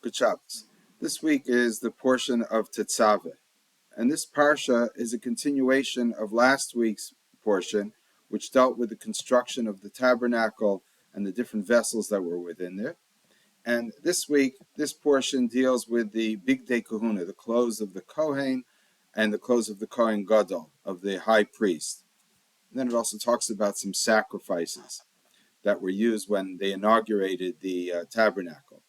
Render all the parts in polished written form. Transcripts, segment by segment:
Good Shabbos. This week is the portion of Tetzaveh, and this parsha is a continuation of last week's portion, which dealt with the construction of the tabernacle and the different vessels that were within there. And this week, this portion deals with the Bigdei Kahuna, the clothes of the Kohen and the clothes of the Kohen Gadol, of the high priest. And then it also talks about some sacrifices that were used when they inaugurated the tabernacle.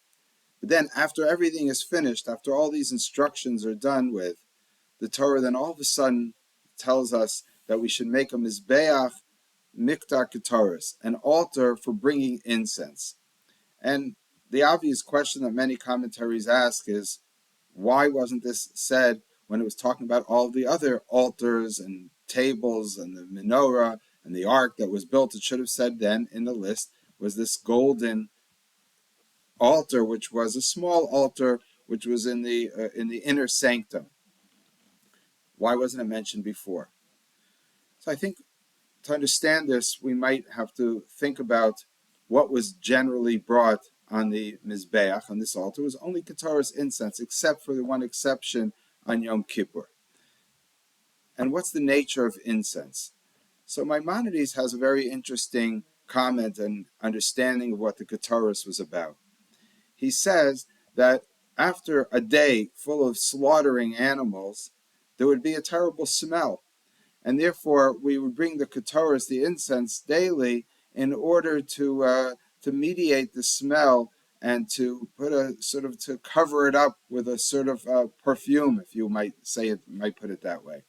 But then after everything is finished, after all these instructions are done with, the Torah then all of a sudden tells us that we should make a mizbeach miktar ketoros, an altar for bringing incense. And the obvious question that many commentaries ask is, why wasn't this said when it was talking about all the other altars and tables and the menorah and the ark that was built? It should have said then in the list was this golden altar, which was a small altar, which was in the inner sanctum. Why wasn't it mentioned before? So I think to understand this, we might have to think about what was generally brought on the Mizbeach, on this altar. It was only Ketoros incense, except for the one exception on Yom Kippur. And what's the nature of incense? So Maimonides has a very interesting comment and understanding of what the Ketoros was about. He says that after a day full of slaughtering animals, there would be a terrible smell. And therefore, we would bring the ketoros, the incense, daily in order to mediate the smell and to put to cover it up with a sort of perfume, if you might say it, might put it that way.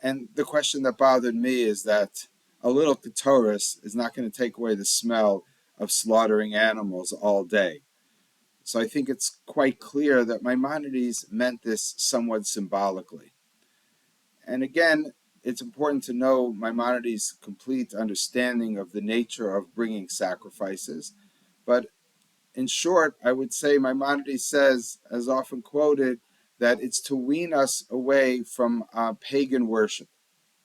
And the question that bothered me is that a little ketoros is not going to take away the smell of slaughtering animals all day. So I think it's quite clear that Maimonides meant this somewhat symbolically. And again, it's important to know Maimonides' complete understanding of the nature of bringing sacrifices. But in short, I would say Maimonides says, as often quoted, that it's to wean us away from pagan worship.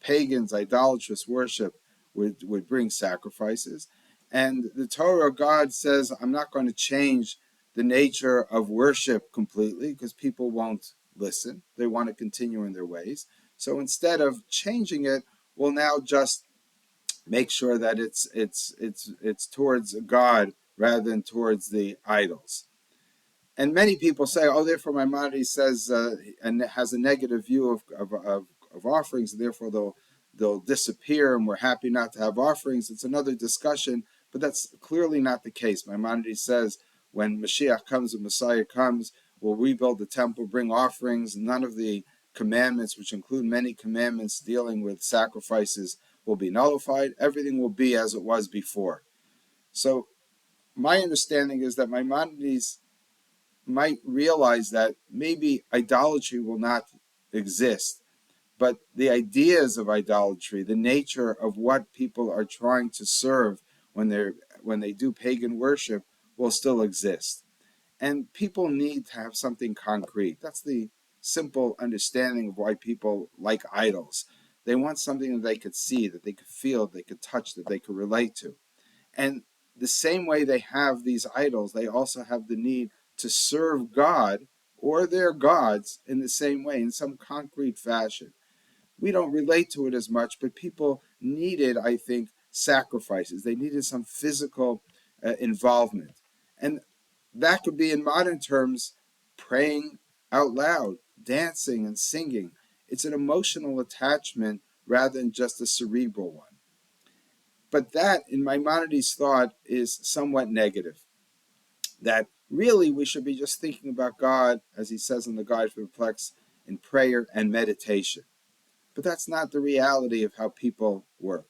Pagans, idolatrous worship would bring sacrifices. And the Torah of God says, I'm not going to change the nature of worship completely because people won't listen. They want to continue in their ways. So instead of changing it, we'll now just make sure that it's towards God rather than towards the idols. And many people say, oh, therefore Maimonides says and has a negative view of offerings, and therefore they'll disappear, and we're happy not to have offerings. It's another discussion, but that's clearly not the case. Maimonides says when Mashiach comes, when Messiah comes, we'll rebuild the temple, bring offerings. None of the commandments, which include many commandments dealing with sacrifices, will be nullified. Everything will be as it was before. So my understanding is that Maimonides might realize that maybe idolatry will not exist, but the ideas of idolatry, the nature of what people are trying to serve when they do pagan worship, will still exist. And people need to have something concrete. That's the simple understanding of why people like idols. They want something that they could see, that they could feel, they could touch, that they could relate to. And the same way they have these idols, they also have the need to serve God or their gods in the same way, in some concrete fashion. We don't relate to it as much, but people needed, I think, sacrifices. They needed some physical involvement. And that could be, in modern terms, praying out loud, dancing and singing. It's an emotional attachment rather than just a cerebral one. But that, in Maimonides' thought, is somewhat negative. That really we should be just thinking about God, as he says in the Guide for Perplexed, in prayer and meditation. But that's not the reality of how people work.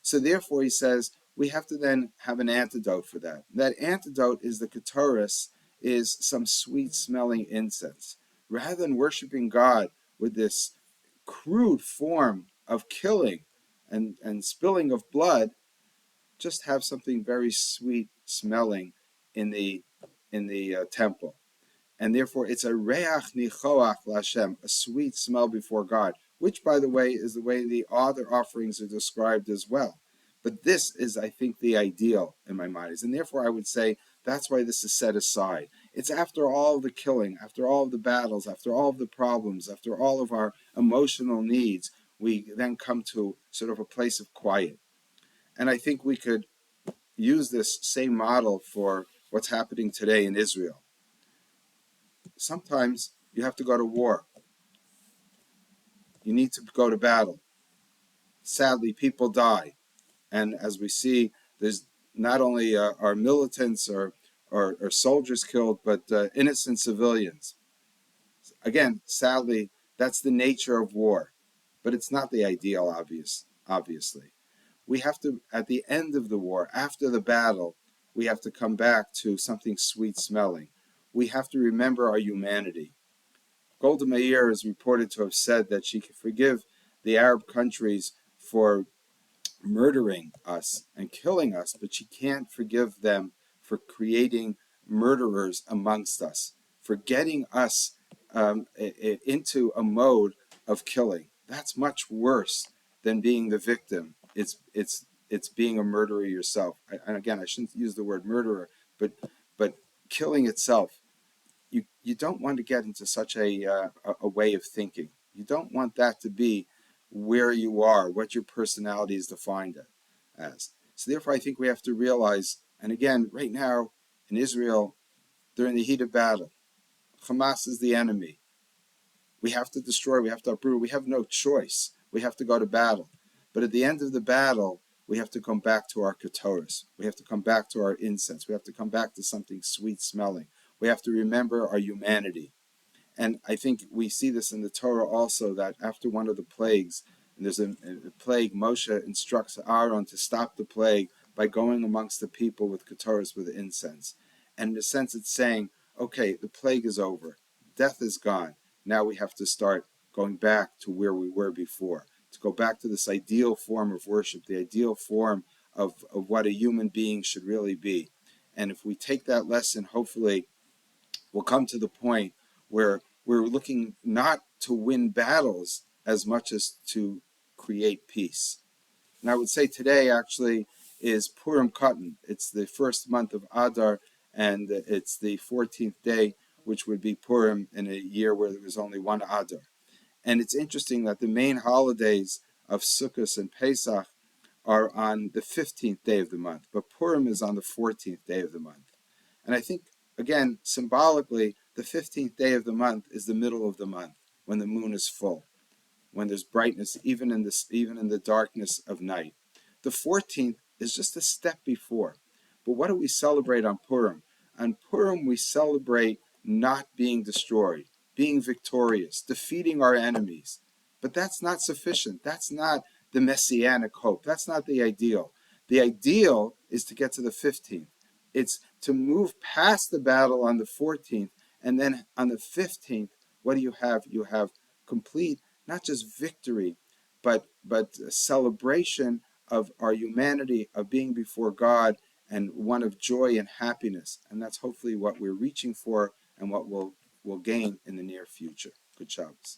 So therefore, he says, we have to then have an antidote for that. That antidote is the ketoros, is some sweet-smelling incense. Rather than worshiping God with this crude form of killing and spilling of blood, just have something very sweet-smelling in the temple. And therefore, it's a reach nichoach l'Hashem, a sweet smell before God, which, by the way, is the way the other offerings are described as well. But this is, I think, the ideal in my mind. And therefore, I would say that's why this is set aside. It's after all the killing, after all of the battles, after all of the problems, after all of our emotional needs, we then come to sort of a place of quiet. And I think we could use this same model for what's happening today in Israel. Sometimes you have to go to war. You need to go to battle. Sadly, people die. And as we see, there's not only our militants or soldiers killed, but innocent civilians. Again, sadly, that's the nature of war. But it's not the ideal, obviously. We have to, at the end of the war, after the battle, we have to come back to something sweet smelling. We have to remember our humanity. Golda Meir is reported to have said that she could forgive the Arab countries for murdering us and killing us, but she can't forgive them for creating murderers amongst us, for getting us into a mode of killing. That's much worse than being the victim. It's being a murderer yourself. And again, I shouldn't use the word murderer, but killing itself. You don't want to get into such a way of thinking. You don't want that to be where you are, what your personality is defined as. So therefore, I think we have to realize, and again, right now in Israel, they're in the heat of battle. Hamas is the enemy. We have to destroy, we have to uproot, we have no choice. We have to go to battle. But at the end of the battle, we have to come back to our ketoras. We have to come back to our incense. We have to come back to something sweet smelling. We have to remember our humanity. And I think we see this in the Torah also, that after one of the plagues, and there's a plague, Moshe instructs Aaron to stop the plague by going amongst the people with ketoras, with incense. And in a sense, it's saying, okay, the plague is over. Death is gone. Now we have to start going back to where we were before, to go back to this ideal form of worship, the ideal form of what a human being should really be. And if we take that lesson, hopefully we'll come to the point where we're looking not to win battles as much as to create peace. And I would say today actually is Purim Katan. It's the first month of Adar, and it's the 14th day, which would be Purim in a year where there was only one Adar. And it's interesting that the main holidays of Sukkot and Pesach are on the 15th day of the month, but Purim is on the 14th day of the month. And I think, again, symbolically, the 15th day of the month is the middle of the month, when the moon is full, when there's brightness, even in the darkness of night. The 14th is just a step before. But what do we celebrate on Purim? On Purim, we celebrate not being destroyed, being victorious, defeating our enemies. But that's not sufficient. That's not the messianic hope. That's not the ideal. The ideal is to get to the 15th. It's to move past the battle on the 14th, and then on the 15th, what do you have? You have complete, not just victory, but a celebration of our humanity, of being before God, and one of joy and happiness. And that's hopefully what we're reaching for and what we'll gain in the near future. Good Shabbos.